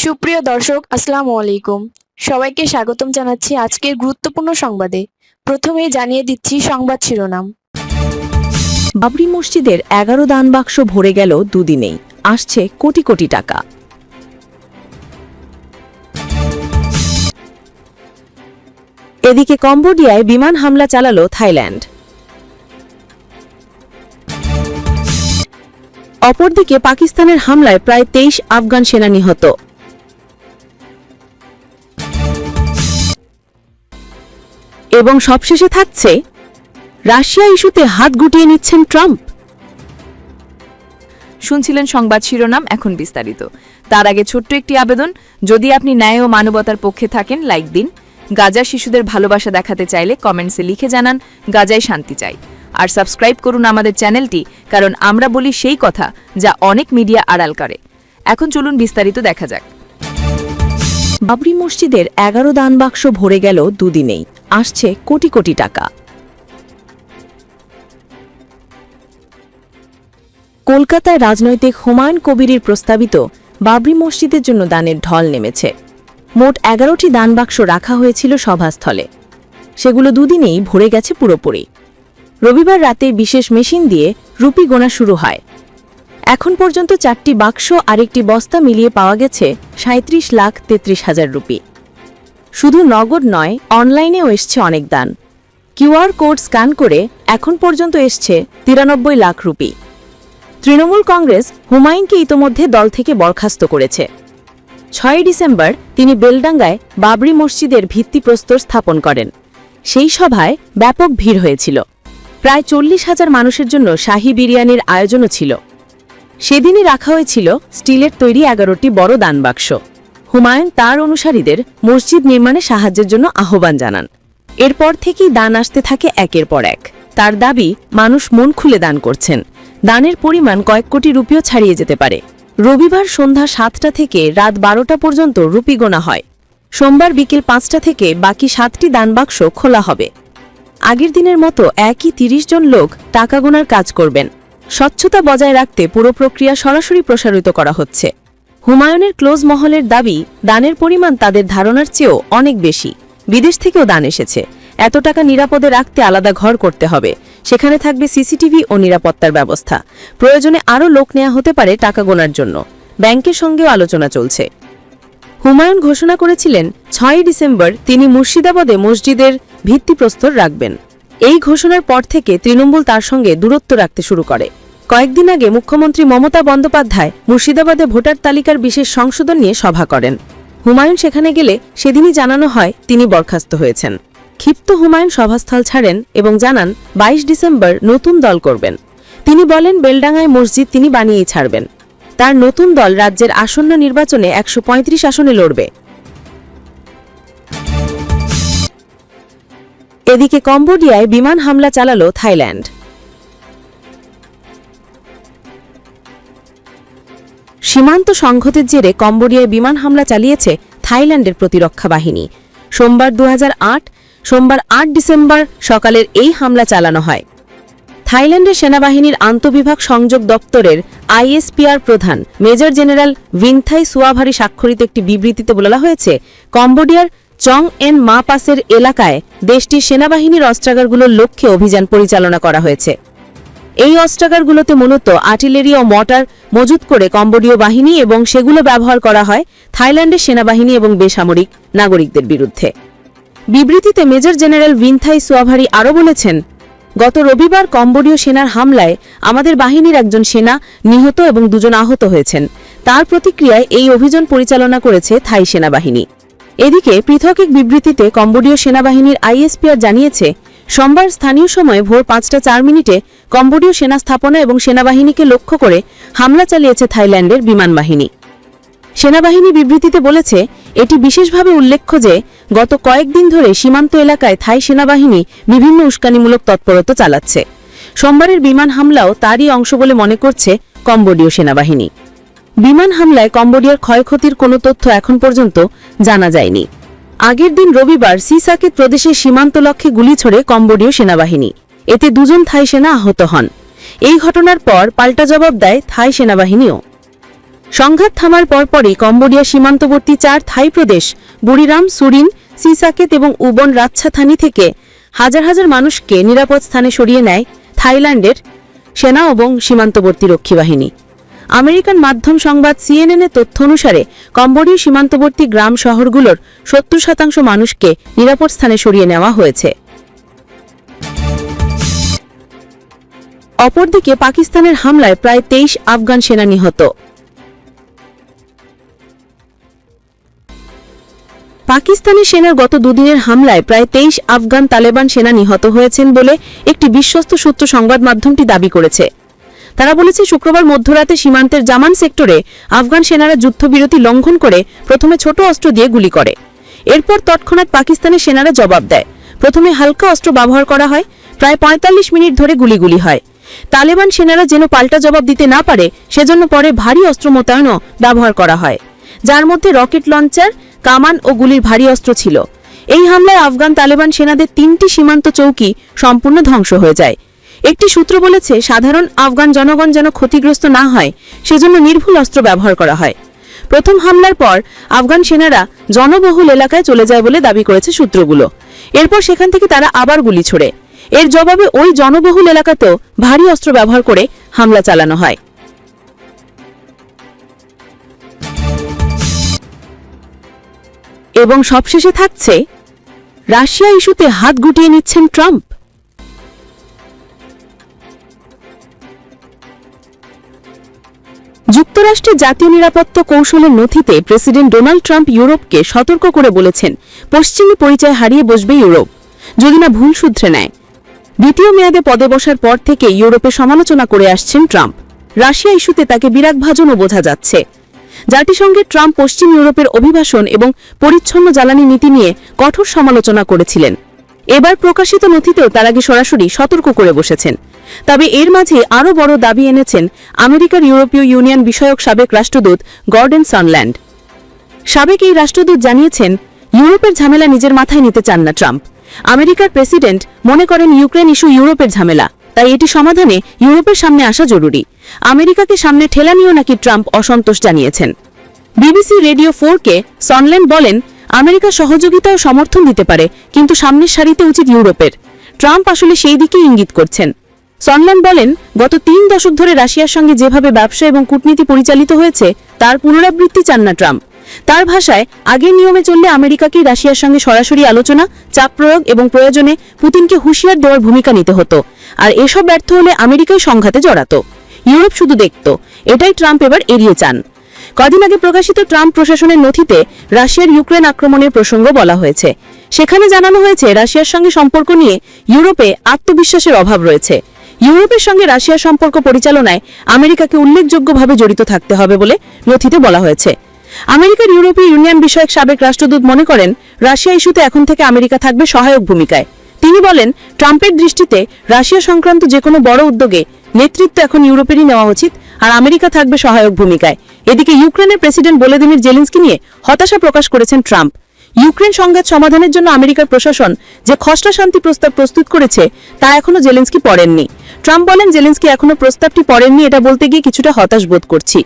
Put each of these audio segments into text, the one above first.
সুপ্রিয় দর্শক, আসসালামু আলাইকুম। সবাইকে স্বাগতম জানাচ্ছি আজকের গুরুত্বপূর্ণ সংবাদে। প্রথমেই জানিয়ে দিচ্ছি সংবাদ শিরোনাম। বাবরি মসজিদের 11 দান বাক্স ভরে গেল দুদিনেই, আসছে কোটি কোটি টাকা। এদিকে কম্বোডিয়ায় বিমান হামলা চালালো থাইল্যান্ড। অপরদিকে পাকিস্তানের হামলায় প্রায় 23 আফগান সেনা নিহত। এবং সবশেষে থাকছে, রাশিয়া ইস্যুতে হাত গুটিয়ে নিচ্ছেন ট্রাম্প। শুনছিলেন সংবাদ শিরোনাম, এখন বিস্তারিত। তার আগে ছোট্ট একটি আবেদন, যদি আপনি ন্যায় ও মানবতার পক্ষে থাকেন লাইক দিন। গাজা শিশুদের ভালোবাসা দেখাতে চাইলে কমেন্টসে লিখে জানান গাজায় শান্তি চাই। আর সাবস্ক্রাইব করুন আমাদের চ্যানেলটি, কারণ আমরা বলি সেই কথা যা অনেক মিডিয়া আড়াল করে। এখন চলুন বিস্তারিত দেখা যাক। বাবরি মসজিদের 11 দান বাক্স ভরে গেল দুদিনেই, আসছে কোটি কোটি টাকা। কলকাতায় রাজনৈতিক হুমায়ুন কবিরের প্রস্তাবিত বাবরি মসজিদের জন্য দানের ঢল নেমেছে। মোট 11টি দান বাক্স রাখা হয়েছিল সভাস্থলে, সেগুলো দুদিনেই ভরে গেছে পুরোপুরি। রবিবার রাতে বিশেষ মেশিন দিয়ে রুপি গোনা শুরু হয়। এখন পর্যন্ত 4টি বাক্স আর একটি বস্তা মিলিয়ে পাওয়া গেছে 37,33,000 রুপি। শুধু নগদ নয়, অনলাইনেও এসছে অনেক দান। কিউআর কোড স্ক্যান করে এখন পর্যন্ত এসছে 93 লাখ রুপি। তৃণমূল কংগ্রেস হুমায়ুনকে ইতোমধ্যে দল থেকে বরখাস্ত করেছে। 6 ডিসেম্বর তিনি বেলডাঙ্গায় বাবরি মসজিদের ভিত্তিপ্রস্তর স্থাপন করেন। সেই সভায় ব্যাপক ভিড় হয়েছিল। প্রায় 40,000 মানুষের জন্য শাহী বিরিয়ানির আয়োজনও ছিল। সেদিনই রাখা হয়েছিল স্টিলের তৈরি 11টি বড় দানবাক্স। হুমায়ুন তার অনুসারীদের মসজিদ নির্মাণে সাহায্যের জন্য আহ্বান জানান। এরপর থেকেই দান আসতে থাকে একের পর এক। তার দাবি, মানুষ মন খুলে দান করছেন। দানের পরিমাণ কয়েক কোটি রুপিও ছাড়িয়ে যেতে পারে। রবিবার সন্ধ্যা 7টা থেকে রাত 12টা পর্যন্ত রুপি গোনা হয়। সোমবার বিকেল 5টা থেকে বাকি 7টি দানবাক্স খোলা হবে। আগের দিনের মতো একই 30 জন লোক টাকা গোনার কাজ করবেন। স্বচ্ছতা বজায় রাখতে পুরো প্রক্রিয়া সরাসরি প্রসারিত করা হচ্ছে। হুমায়ুনের ক্লোজ মহলের দাবি, দানের পরিমাণ তাদের ধারণার চেয়েও অনেক বেশি। বিদেশ থেকেও দান এসেছে। এত টাকা নিরাপদে রাখতে আলাদা ঘর করতে হবে। সেখানে থাকবে সিসিটিভি ও নিরাপত্তার ব্যবস্থা। প্রয়োজনে আরও লোক নেওয়া হতে পারে টাকা গোনার জন্য। ব্যাংকের সঙ্গেও আলোচনা চলছে। হুমায়ুন ঘোষণা করেছিলেন 6 ডিসেম্বর তিনি মুর্শিদাবাদে মসজিদের ভিত্তিপ্রস্তর রাখবেন। এই ঘোষণার পর থেকে তৃণমূল তার সঙ্গে দূরত্ব রাখতে শুরু করে। কয়েকদিন আগে মুখ্যমন্ত্রী মমতা বন্দ্যোপাধ্যায় মুর্শিদাবাদে ভোটার তালিকার বিশেষ সংশোধন নিয়ে সভা করেন। হুমায়ুন সেখানে গেলে সেদিনই জানানো হয় তিনি বরখাস্ত হয়েছেন। ক্ষিপ্ত হুমায়ুন সভাস্থল ছাড়েন এবং জানান 22 ডিসেম্বর নতুন দল করবেন। তিনি বলেন বেলডাঙ্গায় মসজিদ তিনি বানিয়েই ছাড়বেন। তার নতুন দল রাজ্যের আসন্ন নির্বাচনে 135 আসনে লড়বে। এদিকে কম্বোডিয়ায় বিমান হামলা চালালো থাইল্যান্ড। সীমান্ত সংঘাতের জেরে কম্বোডিয়ায় বিমান হামলা চালিয়েছে থাইল্যান্ডের প্রতিরক্ষা বাহিনী। সোমবার 8 ডিসেম্বর সকালের এই হামলা চালানো হয়। থাইল্যান্ডের সেনাবাহিনীর আন্তঃবিভাগ সংযোগ দপ্তরের আইএসপিআর প্রধান মেজর জেনারেল ভিনথাই সুয়াভারি স্বাক্ষরিত একটি বিবৃতিতে বলা হয়েছে, কম্বোডিয়ার চং এন মা পাসের এলাকায় দেশটির সেনাবাহিনীর অস্ত্রাগারগুলোর লক্ষ্যে অভিযান পরিচালনা করা হয়েছে। এই অস্ত্রাগারগুলোতে মূলত আর্টিলারি ও মর্টার মজুত করে কম্বোডীয় বাহিনী এবং সেগুলো ব্যবহার করা হয় থাইল্যান্ডের সেনাবাহিনী এবং বেসামরিক নাগরিকদের বিরুদ্ধে। বিবৃতিতে মেজর জেনারেল ভিনথাই সুয়াভারি আরও বলেছেন, গত রবিবার কম্বোডীয় সেনার হামলায় আমাদের বাহিনীর একজন সেনা নিহত এবং 2 জন আহত হয়েছেন। তার প্রতিক্রিয়ায় এই অভিযান পরিচালনা করেছে থাই সেনাবাহিনী। এদিকে পৃথক এক বিবৃতিতে কম্বোডীয় সেনাবাহিনীর আইএসপিআর জানিয়েছে, সোমবার স্থানীয় সময় ভোর 5টা 4 মিনিটে কম্বোডীয় সেনা স্থাপনা এবং সেনাবাহিনীকে লক্ষ্য করে হামলা চালিয়েছে থাইল্যান্ডের বিমান বাহিনী। সেনাবাহিনী বিবৃতিতে বলেছে, এটি বিশেষভাবে উল্লেখ্য যে গত কয়েকদিন ধরে সীমান্ত এলাকায় থাই সেনাবাহিনী বিভিন্ন উস্কানিমূলক তৎপরতা চালাচ্ছে। সোমবারের বিমান হামলাও তারই অংশ বলে মনে করছে কম্বোডীয় সেনাবাহিনী। বিমান হামলায় কম্বোডিয়ার ক্ষয়ক্ষতির কোনো তথ্য এখন পর্যন্ত জানা যায়নি। আগের দিন রবিবার সিসাকেত প্রদেশের সীমান্ত লক্ষ্যে গুলি ছোড়ে কম্বোডীয় সেনাবাহিনী। এতে 2 জন থাই সেনা আহত হন। এই ঘটনার পর পাল্টা জবাব দেয় থাই সেনাবাহিনীও। সংঘাত থামার পরপরই কম্বোডিয়া সীমান্তবর্তী 4 থাই প্রদেশ বুড়িরাম, সুরিন, সিসাকেত এবং উবন রাজছাথানি থেকে হাজার হাজার মানুষকে নিরাপদ স্থানে সরিয়ে নেয় থাইল্যান্ডের সেনা এবং সীমান্তবর্তী রক্ষী বাহিনী। আমেরিকান মাধ্যম সংবাদ CNN এর তথ্য অনুসারে কম্বোডিয়া সীমান্তবর্তী গ্রাম শহরগুলোর 70% মানুষকে নিরাপদ স্থানে সরিয়ে নেওয়া হয়েছে। অপরদিকে পাকিস্তানের হামলায় প্রায় 23 আফগান সেনা নিহত। পাকিস্তানি সেনার গত দুদিনের হামলায় প্রায় 23 আফগান তালেবান সেনা নিহত হয়েছেন বলে একটি বিশ্বস্ত সূত্র সংবাদ মাধ্যমটি দাবি করেছে। তারা বলেছে, শুক্রবার মধ্যরাতে সীমান্তের জামান সেক্টরে আফগান সেনারা যুদ্ধবিরতি লঙ্ঘন করে প্রথমে ছোট অস্ত্র দিয়ে গুলি করে। এরপর তৎক্ষণাৎ পাকিস্তানের সেনারা জবাব দেয়। প্রথমে হালকা অস্ত্র ব্যবহার করা হয়, প্রায় 45 মিনিট ধরে গুলিগুলি হয়। তালেবান সেনারা যেন পাল্টা জবাব দিতে না পারে সেজন্য পরে ভারী অস্ত্র মোতায়েনও ব্যবহার করা হয়, যার মধ্যে রকেট লঞ্চার, কামান ও গুলির ভারী অস্ত্র ছিল। এই হামলায় আফগান তালেবান সেনাদের 3টি সীমান্ত চৌকি সম্পূর্ণ ধ্বংস হয়ে যায়। একটি সূত্র বলেছে, সাধারণ আফগান জনগণ যেন ক্ষতিগ্রস্ত না হয় সেজন্য নির্ভুল অস্ত্র ব্যবহার করা হয়। প্রথম হামলার পর আফগান সেনারা জনবহুল এলাকায় চলে যায় বলে দাবি করেছে সূত্রগুলো। এরপর সেখান থেকে তারা আবার গুলি ছোড়ে। এর জবাবে ওই জনবহুল এলাকাতেও ভারী অস্ত্র ব্যবহার করে হামলা চালানো হয়। এবং সবশেষে থাকছে, রাশিয়া ইস্যুতে হাত গুটিয়ে নিচ্ছেন ট্রাম্প। যুক্তরাষ্ট্রের জাতীয় নিরাপত্তা কৌশলের নথিতে প্রেসিডেন্ট ডোনাল্ড ট্রাম্প ইউরোপকে সতর্ক করে বলেছেন, পশ্চিমী পরিচয় হারিয়ে বসবে ইউরোপ যদি না ভুল শুধরে নেয়। দ্বিতীয় মেয়াদে পদে বসার পর থেকে ইউরোপে সমালোচনা করে আসছেন ট্রাম্প। রাশিয়া ইস্যুতে তাকে বিরাগভাজনও বোঝা যাচ্ছে। জাতিসংঘে ট্রাম্প পশ্চিম ইউরোপের অভিবাসন এবং পরিচ্ছন্ন জ্বালানি নীতি নিয়ে কঠোর সমালোচনা করেছিলেন। এবার প্রকাশিত নথিতেও তার আগে সরাসরি সতর্ক করে বসেছেন। তবে এর মাঝে আরও বড় দাবি এনেছেন আমেরিকার ইউরোপীয় ইউনিয়ন বিষয়ক সাবেক রাষ্ট্রদূত গর্ডন সনল্যান্ড। সাবেক এই রাষ্ট্রদূত জানিয়েছেন, ইউরোপের ঝামেলা নিজের মাথায় নিতে চান না ট্রাম্প। আমেরিকার প্রেসিডেন্ট মনে করেন ইউক্রেন ইস্যু ইউরোপের ঝামেলা, তাই এটি সমাধানে ইউরোপের সামনে আসা জরুরি। আমেরিকাকে সামনে ঠেলা নিয়েও নাকি ট্রাম্প অসন্তোষ জানিয়েছেন। বিবিসি রেডিও 4-কে সনল্যান্ড বলেন, আমেরিকা সহযোগিতা ও সমর্থন দিতে পারে, কিন্তু সামনের সারিতে উচিত ইউরোপের। ট্রাম্প আসলে সেই দিকেই ইঙ্গিত করছেন। সনল্যান্ড বলেন, গত 3 দশক ধরে রাশিয়ার সঙ্গে যেভাবে ব্যবসা এবং কূটনীতি পরিচালিত হয়েছে তার পুনরাবৃত্তি চান না ট্রাম্প। তার ভাষায়, আগের নিয়মে চললে আমেরিকাকেই রাশিয়ার সঙ্গে সরাসরি আলোচনা, চাপ প্রয়োগ এবং প্রয়োজনে পুতিনকে হুঁশিয়ার দেওয়ার ভূমিকা নিতে হতো, আর এসব ব্যর্থ হলে আমেরিকাই সংঘাতে জড়াতো। ইউরোপ শুধু দেখত। এটাই ট্রাম্প এবার এড়িয়ে চান। কদিন আগে প্রকাশিত ট্রাম্প প্রশাসনের নথিতে রাশিয়ার ইউক্রেন আক্রমণের প্রসঙ্গ বলা হয়েছে। সেখানে জানানো হয়েছে, রাশিয়ার সঙ্গে সম্পর্ক নিয়ে ইউরোপে আত্মবিশ্বাসের অভাব রয়েছে। ইউরোপের সঙ্গে রাশিয়ার সম্পর্ক পরিচালনায় আমেরিকাকে উল্লেখযোগ্যভাবে জড়িত থাকতে হবে বলে নথিতে বলা হয়েছে। আমেরিকার ইউরোপীয় ইউনিয়ন বিষয়ক সাবেক রাষ্ট্রদূত মনে করেন, রাশিয়া ইস্যুতে এখন থেকে আমেরিকা থাকবে সহায়ক ভূমিকায়। তিনি বলেন, ট্রাম্পের দৃষ্টিতে রাশিয়া সংক্রান্ত যে কোনো বড় উদ্যোগে নেতৃত্ব এখন ইউরোপেরই নেওয়া উচিত, আর আমেরিকা থাকবে সহায়ক ভূমিকায়। এদিকে ইউক্রেনের প্রেসিডেন্ট ভলোদিমির জেলেনস্কি নিয়ে হতাশা প্রকাশ করেছেন ট্রাম্প। ইউক্রেন সংঘাত সমাধানের জন্য আমেরিকার প্রশাসন যে খসড়া শান্তি প্রস্তাব প্রস্তুত করেছে তা এখনো জেলেনস্কি পড়েননি। ট্রাম্প বলেন, জেলেনস্কি এখনো প্রস্তাবটি পড়েননি, এটা বলতে গিয়ে কিছুটা হতাশ বোধ করছি।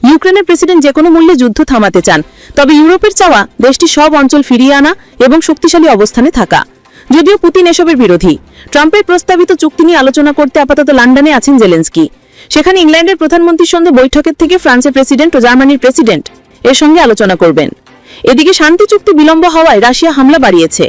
ইউক্রেনের প্রেসিডেন্ট যে কোনো মূল্যে যুদ্ধ থামাতে চান, তবে ইউরোপের চাওয়া দেশটির সব অঞ্চল ফিরিয়ে আনা এবং শক্তিশালী অবস্থানে থাকা। যদিও পুতিন এসবের বিরোধী। ট্রাম্পের প্রস্তাবিত চুক্তি নিয়ে আলোচনা করতে আপাতত লন্ডনে আছেন জেলেনস্কি। সেখানে ইংল্যান্ডের প্রধানমন্ত্রীর সঙ্গে বৈঠকের থেকে ফ্রান্সের প্রেসিডেন্ট ও জার্মানির প্রেসিডেন্ট এর সঙ্গে আলোচনা করবেন। এদিকে শান্তি চুক্তি বিলম্ব হওয়ায় রাশিয়া হামলা বাড়িয়েছে।